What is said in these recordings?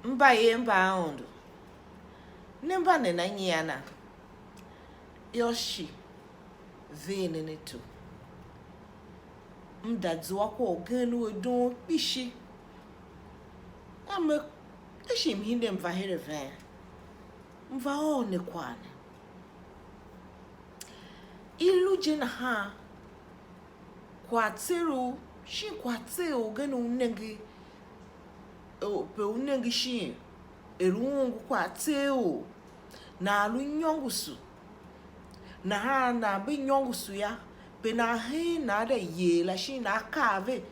mba yemba Aôndo nemba nena nyana yoshi vene neto mdadzwa kwa ganu don bishi ame eshi mhinde mvahere ve mvaone kwane iluje na ha kwa tseru shi kwa tseo ganu nenge pe unenge shi erungu kwa tseo na alu nyongusu na ha na be nyongusu ya pe na he na da yela shi na kave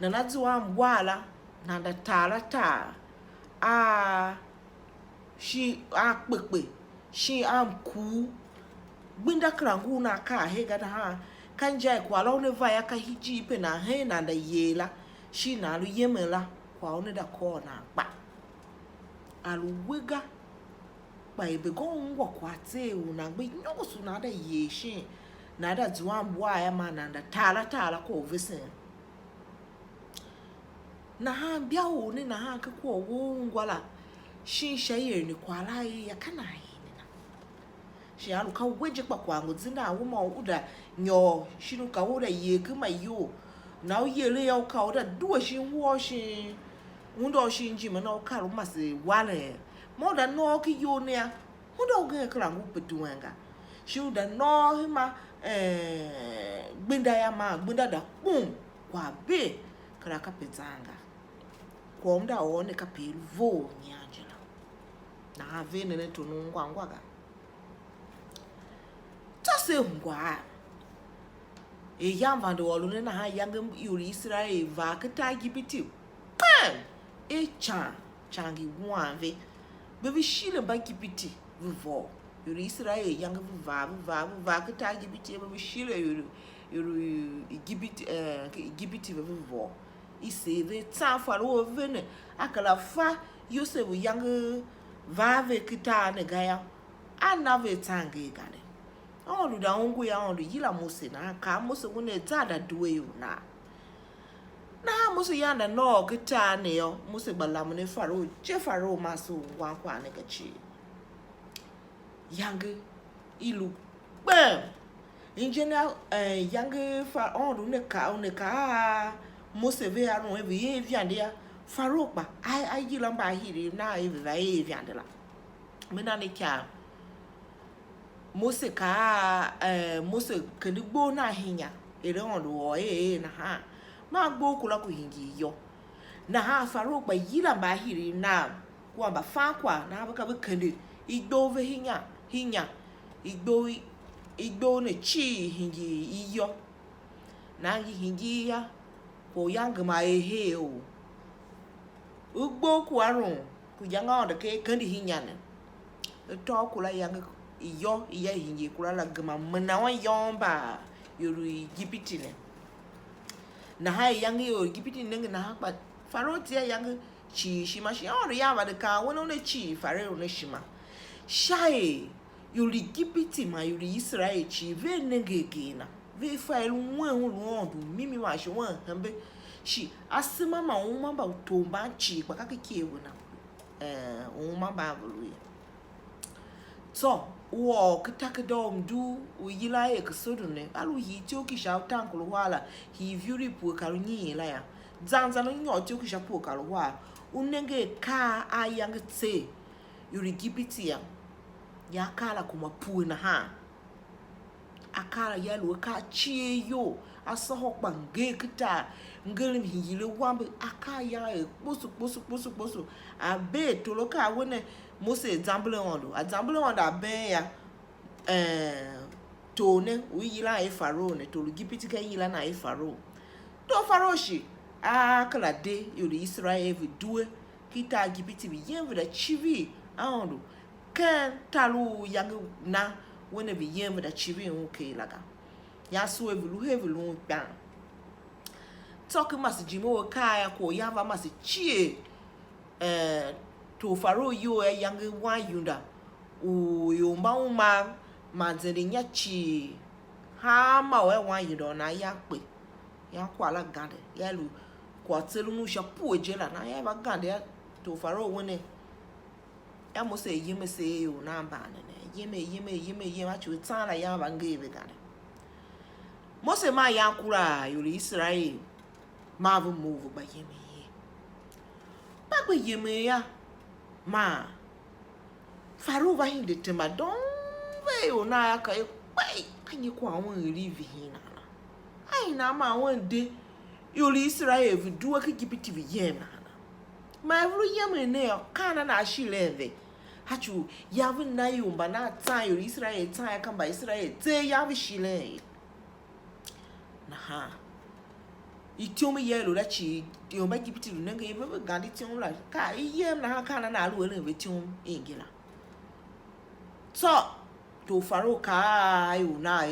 na nadziwa mbwala na da talata shi kpekpe shi amku gbinda krangu na ka he ga ha kanja kwa la one va ya ka hiji pe na he na da yela shi na alu yemela kwa one da ko na pa alu wega ba ebe go ngwa kwa tseu na gbe nyogusu na da yeshi na da dziwa mbwa ya ma na da talata ko vese na ha bia wo ni na ha ka ko wo ngwala shin shaye ni kwala ya kana yi ni na shi alu ka weje pa kwa ngudzinda wo ma uda nyo shinu ka wo da ye kuma yo na o yele ya ka o da duwa shin wo shin undo shin ji ma na o ka ru ma se wale mo da no ki yo ne ya undo ga kra ngu petuanga shi da no ma gbinda ya ma gbinda da bum kwa be kra ka petanga kwa mda one ka pe vo nyangela na ave ne to no ngwa ga tose ngwa e yamba do olu ne na ha yanga yuri Israel va ka ta gibiti pam e changi wanve bebi shile ba gibiti vo yuri Israel yanga va ka ta gibiti bebi shile yuri gibiti vo iseve tsafaro vene akala fa Yosef yang vave kita ne gaya anave tange gane onu da ongu ya onu yila mose na ka mose wone tada duwe na mose yanda no kita ne yo mose balamu ne faro je faro maso wankwa ne gachi yang ilu bam engineer yang fa onu ne ka Mose ve aron e vie viande ya faro pa ai yila mba hiri na e va e viande la mena ne kya Mose ka Mose kendi gbo na hinya ere ondo o na ha ma gbo kula ku hingi yo na ha faro pa yila mba hiri na kwa ba fa kwa na ba ka be kendi igbo ve hinya igbo ne chi hingi iyo na hingi ya ko yang ma ehe o ugbo ku arun ku yanga on ke kandi hinyane to ku la yang iyo iya hingi ku la gama mna wa yomba yoru gipiti ne na ha yang yo gipiti ne na ha pa faroti ya yang chi shima shi on ya ba de ka wono ne chi fare no shima shai yoru gipiti ma yoru Israel chi ve nenge gina ve fa elu nwa du mimi wa shi wan hambe shi asima ma uma ba to ba chi kwa ka ke wona uma ba bulu so wo kitaka dom du uyila e ksodu ne alu hi tioki sha tankulu wala hi vyuri pu karunyi la ya zanza no nyo tioki sha pu karu wa unenge ka ayang tse yuri gipiti ya kala kuma pu na ha akara yalo ka chie yo asoho kpange kita ngelim hiyile wambe akaya e posu abe toloka wone Mose example ondo abe ya tone uyila e faro ne tolu gipiti ka yila na e faro to faro shi akala de yuri Israel vi due kita gipiti bi yenve da chivi ondo kan talu yang na wone bi yenve da chivi okay laga ya so evulu pan talk mas jimo kaya ko yava mas chie to faro yo e yang wa yunda o yo ma zere nyachi ha ma we wa yunda na ya pe ya kwala gade ya lu kwa tselu mu sha pu ejela na ya ba gade to faro wone ya mo se yeme se yo na ba ne yeme achu tsala ya ba ngebe gane mo se ma ya kura yo Israel ma vu move ba yeme ba gbe yeme ya ma faru ba hin de tema don we yo na aka e pai anyi kwa won rivi hin na ai na ma won de yo Israel vu duwa ki gipiti vi yema ma vru yeme ne kana na shileve hachu yavu na yumba na ta yo Israel ta kan ba Israel te yavu shile na ha itiome yelo la chi yo ba gipiti lu nenge be gandi tiom la ka yem na ha kana na lu ele be tiom ingila so to faro ka yo na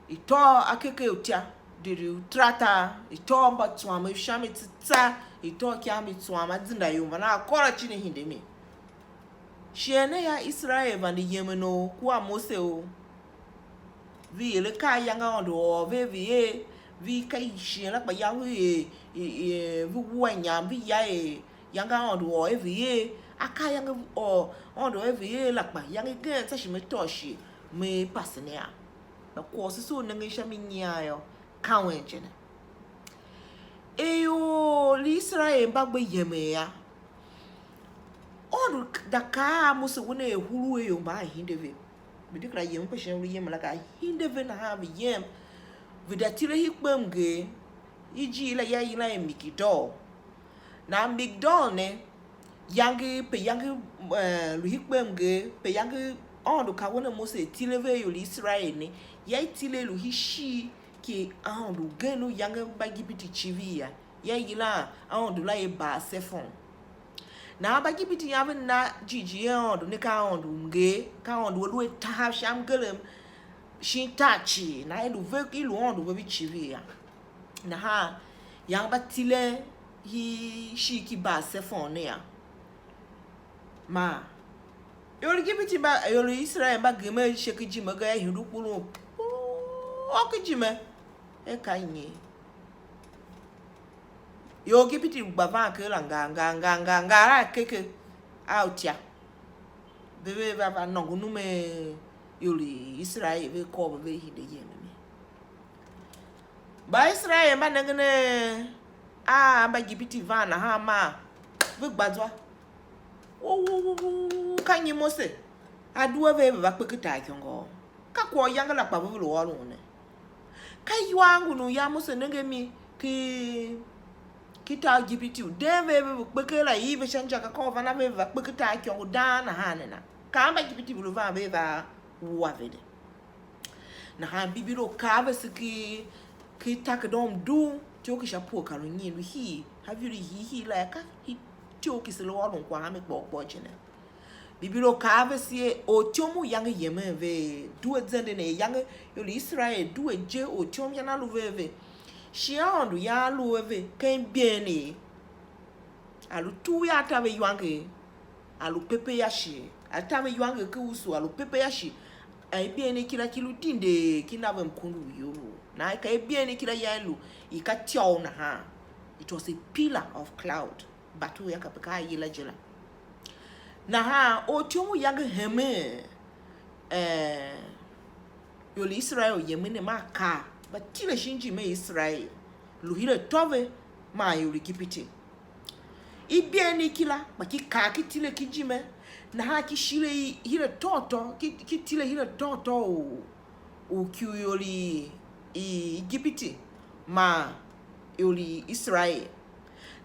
ito akeke otia de trata ito mba twama shame tsa ito kya mi twama dinda yumba na akora chi ne hinde me shene ya Israel van de yemeno kwa mose o vi ele ka yanga ondo vi kai shela ba yahu vu wanya vi ya yanga ondo vi aka yanga ondo vi la ba yanga gen ta shi me toshi me pasne ya ba ko so nanga sha mi nya yo kawen jene eyo Israel ba gbe yeme ya odu daka musu wone huru yo ba hindeve bidikra yem peshen ru yem la ka hindeve na ha yem vidatire hikpem ge iji la ya yila mikidol na mikidol ne yangi pe yangi lu hikpem ge pe yangi odu ka wona musu tileve yo Israel ne ya tile lu hishi ki odu genu yangi bagipiti chivia ya yila odu la e ba sefon na ba gibiti yaven na jiji ondo ne ka ondo nge ka ondo lu ta sham gelem shin tachi na elu ve ilu ondo be chivi ya na ha yang batile hi shiki ba se fon ne ya ma yo gibiti ba yo Israel ba geme sheki jima ga hiru kulu o ki jime e ka nyi yo gipiti bava ke la nga ra keke out ya bebe baba nongu nume yoli Israel be ko be hide yeme ba Israel ba nangene ba gipiti vana ha ma be gbadwa wo kanyi mose aduwa be ba pekita kyongo ka ko yanga la pa be lo wo ne kai wangu no ya mose nangemi kita gibiti deve bekela yive shanja ka ko vana be bekita kyongo dana hanena ka ba gibiti bulu va be va wa vede na ha bibiro ka be siki kita ka dom du tioki shapo ka nyi lu hi have you hi la ka hi tioki se lo won kwa ha me kpo jene bibiro ka be sie o tiomu yang yeme ve du zende ne yang yo Israel du eje o tiom yana lu ve shiandu ya luwe ken bieni alu tu ya tabe yuange alu pepe yashi atabe yuange ke usu alu pepe yashi ai bieni kila kilu tinde kinave mkundu yo na ka bieni kila yalu ikatiao na ha it was a pillar of cloud batu yakapeka yila jela na ha o tiomu yange heme yo Israel yemene maka but tile shinji me Israel luhire tove ma yuri kipiti ibieni kila baki ka kitile kijime na ha kishire hire toto kitile hire toto o kyuri Gipiti ma yuri Israel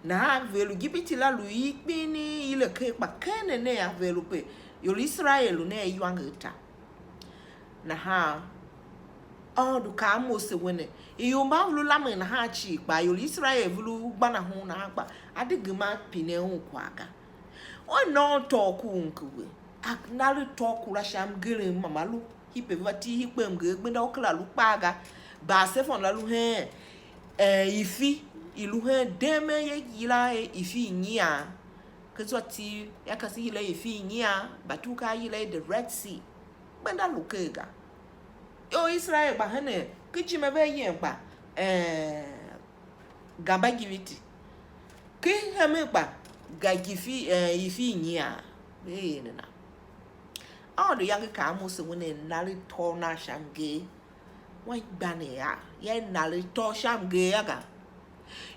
na ha velu Gipiti la lu ikpini ile ke pa kene ne ya velu pe yuri Israel ne yuangeta na ha odu ka mose wene iyomba vulu lame na ha chi pa yo Israel vulu gbana ho na agba adigima pine ho kwagh o no toku nkuwe aknali toku la sham gere mamalu hipe vati hipem ge gbenda okla lu paga ba se fon la lu he ifi ilu he deme ye yila ifi nyia kezwati yakasi yila ifi nyia batuka yila the Red Sea gbenda lu kega yo Israel ba hene kichime be yen pa gamba giviti ki heme pa ga gifi ifi nyia na Aôndo yang ka mo se woni nali to na shamge wan gbane ya ye nali to shamge aga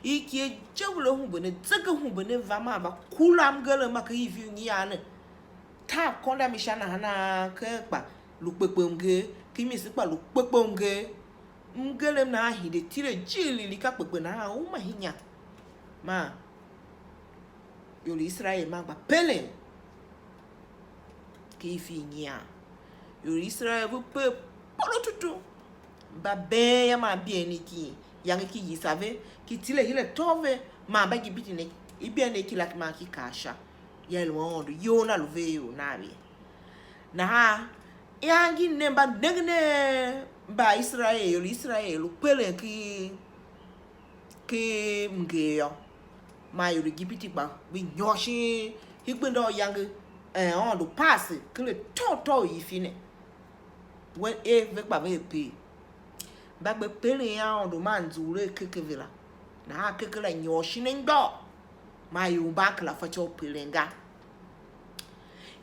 iki jewlo hu bene zege hu bene vama ba kulam gele maka yivi ni ane ta konda mi shana hana ke pa lu pepemge kimi si pa lu pepemge mgele na hide tire jili lika pepe na o ma hinya ma yoli Israel ma ba pele ki fi nya yoli Israel bu pe polo tutu ba be ya ma bi eniki yang ki yisave ki tile hile tove ma ba gibiti ne ibi ene ki lak ma ki kasha yelo Aôndo yo na luve yo na bi na ha yangi nemba negne ba Israel pele ki mgeyo ma yori gibiti ba bi nyoshi higbendo yang Aôndo pass kle toto yifine when e ve ba ve pe ba gbe pele Aôndo man zure keke vila na keke la nyoshi ndo ma yo ba kla fa cho pelenga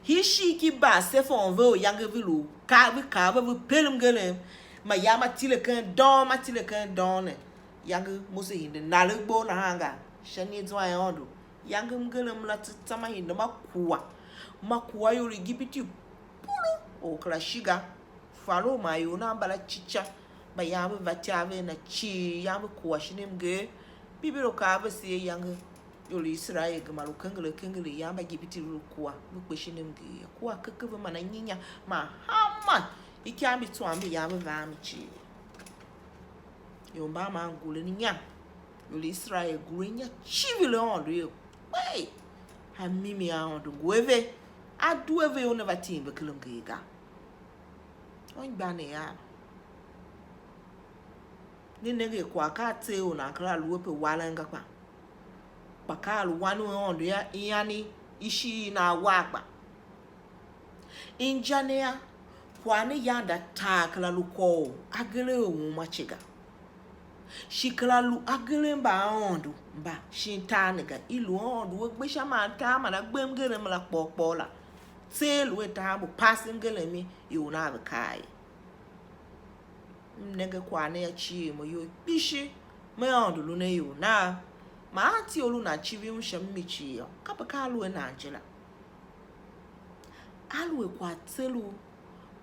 hishi ki ba se fon ve yang vilu ka vi pelum gele ma ya matile kan don yang mose hinde nalugbo na hanga shani zwa Aôndo yang mgele mla tsama hinde makuwa yori gibiti pulu o kla shiga faro ma yo na bala chicha ba ya ba vatave na chi ya ba kuwa shinemge bibiro ka ba se yang yoli Israel gamalu kengele ya ba gibiti kuwa bu shinemge kuwa kekebe mana nyinya ma hama iki ambi tu ambi ya ba vamichi yomba ma ngule nya yoli Israel gurenya chivile Aôndo yo hey ha mimi Aôndo gueve adueve ona vatimbe kelongega on gbane ya ni nenge kwa ka te ona kra luope walanga kwa pakalu wanu Aôndo ya yani ishi na wakpa injanea kwani yanda takla luko agele o machiga shikla lu agele mba Aôndo mba shintanega ilu Aôndo we gbesha ma ta mana gbemgere mla popola telu eta bu passingele mi yona be kai nenge kwani ya chi mo yo bishi me Aôndo lu ne yo na ma ati olu na chivi unshamichi yo kapaka alu na Angela alu kwa telu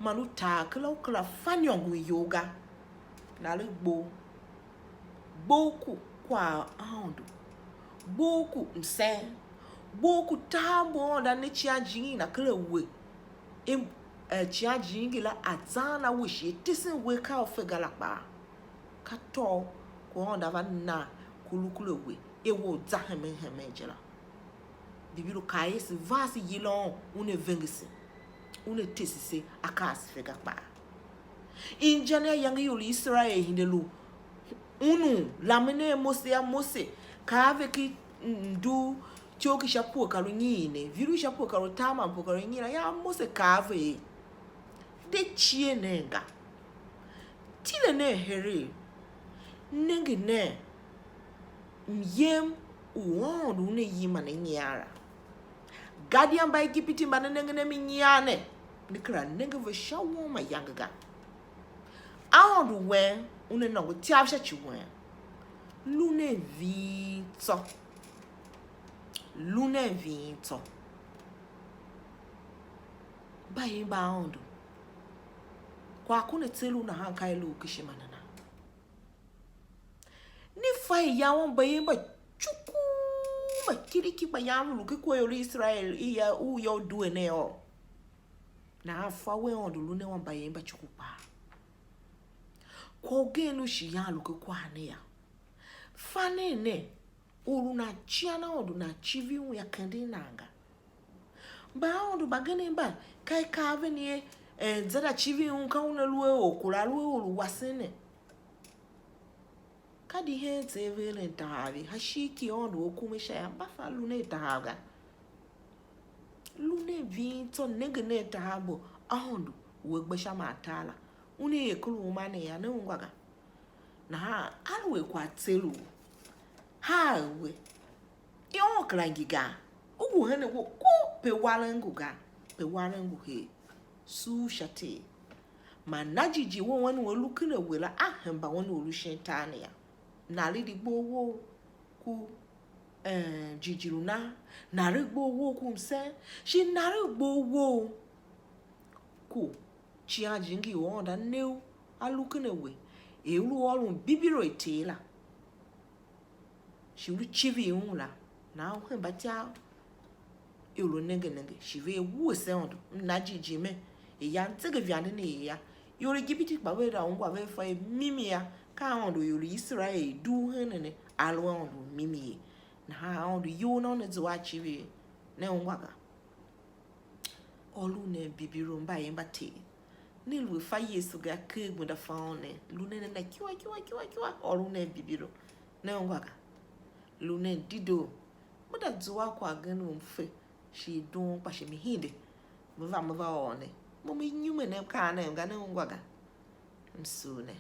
maluta kla fanyongu yoga na lugbo boku kwa Aôndo boku mse boku tambo da ne chiaji na kla we chiaji ngila azana wishi tisin we ka ofegala pa kato ko onda vanna kulukulu we ewo zaheme jela bibiru kaisi vasi yilon une vengisi une tesise akas fega pa injane yang yoli Israel hindelu unu lamene mose kave ki ndu choki shapu kalu nyine viru shapu kalu tama mpo kalu nyina ya mose kave de chie nenga tile ne here nenge ne myem Aôndo ne yima ne nyara gadian ba gipiti ba nenge ne minyane nikra nenge ve shawo ma yangaga Aôndo we une nongo tiabsha chiwe lune vinto ba yimba Aôndo kwa kune telu na hankai lu kishimanana ni fai yawon ba yimba chuku ba kiriki ba yamu lu kiko yoli Israel iya u yo duwe ne o na fa we Aôndo lu ne wan ba yimba chuku pa ko genu shi ya lu kiko ane ya fane ne uru na chiana Aôndo na chivi un ya kende nanga ba Aôndo ba gene ba kai ka venie zada chivi un ka una luwe okula luwe ulu wasene kadi he zevele ntahavi hashiki Aôndo okumesha ya bafa lune tahaga lune vinto nenge ne tahabo Aôndo wegbesha matala une ekulu umane ya ne ungwaga na alwe kwa telu hawe yon klangiga wu hene wo ko pe walangu ga pe walangu he su shate ma najiji wo wani wo lukina wela hemba wani wo lushentane ya nali di wo ku jijiruna nari wo ku mse shi nari wo ku chia jingi wo da new alukina we elu olun bibiro itela shi lu chivi unla na hemba tia elu nenge shi ve wu se ondo najiji me ya ntege viande ni ya yori gibiti bawe da ngwa ve fa mimi ya ka ondo yori Israel du hene alwa ondo mimi na ha ondo yo no ne zwa chivi ne ngwa ga olu ne bibiro mba yemba te ni lu fa yesu ga ke gunda fa one lu ne na kiwa olu ne bibiro ne ngwa ga lu ne dido muda zwa kwa ganu mfe shi don pa shi mi hinde mva one mo mi nyume ne ka na nga ne ngwa ga msune